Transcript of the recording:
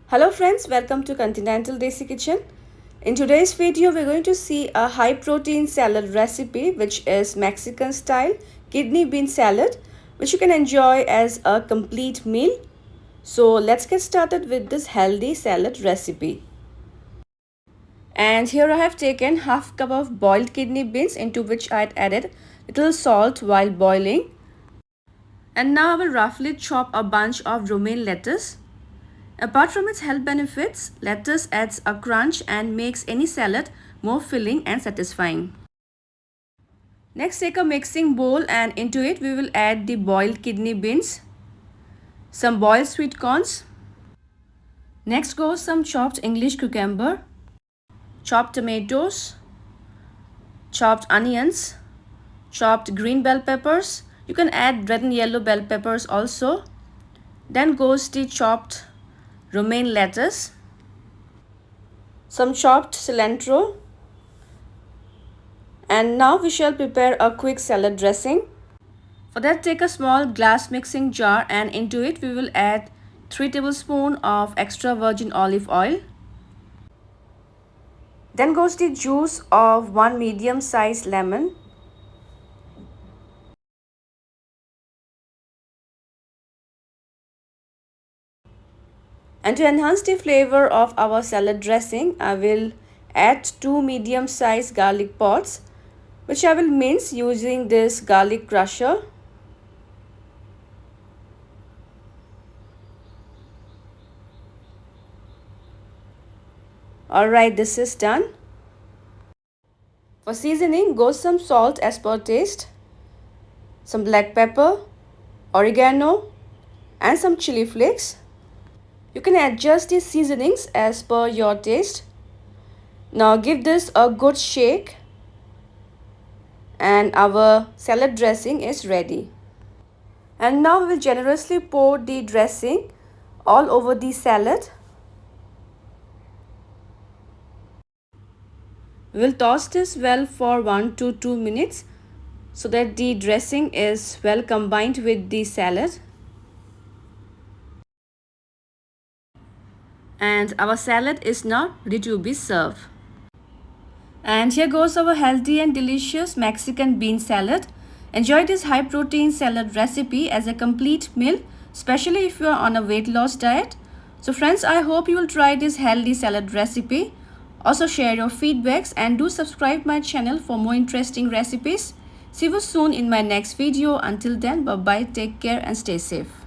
Hello friends, welcome to Continental Desi Kitchen. In today's video, we're going to see a high protein salad recipe which is Mexican style kidney bean salad which you can enjoy as a complete meal. So let's get started with this healthy salad recipe. And here I have taken half cup of boiled kidney beans into which I had added little salt while boiling. And now I will roughly chop a bunch of romaine lettuce. Apart from its health benefits, lettuce adds a crunch and makes any salad more filling and satisfying. Next, take a mixing bowl and into it we will add the boiled kidney beans, some boiled sweet corns. Next goes some chopped English cucumber, chopped tomatoes, chopped onions, chopped green bell peppers. You can add red and yellow bell peppers also. Then goes the chopped romaine lettuce, some chopped cilantro, and now we shall prepare a quick salad dressing. For that, take a small glass mixing jar and into it we will add 3 tablespoons of extra virgin olive oil. Then goes the juice of 1 medium-sized lemon. And to enhance the flavor of our salad dressing, I will add 2 medium-sized garlic pods, which I will mince using this garlic crusher. Alright, this is done. For seasoning, goes some salt as per taste, some black pepper, oregano, and some chili flakes. You can adjust the seasonings as per your taste. Now give this a good shake and our salad dressing is ready. And now we will generously pour the dressing all over the salad. We will toss this well for 1 to 2 minutes so that the dressing is well combined with the salad. And our salad is now ready to be served. And here goes our healthy and delicious Mexican bean salad. Enjoy this high protein salad recipe as a complete meal, especially if you are on a weight loss diet. So friends, I hope you will try this healthy salad recipe. Also share your feedbacks and do subscribe my channel for more interesting recipes. See you soon in my next video. Until then, bye bye, take care and stay safe.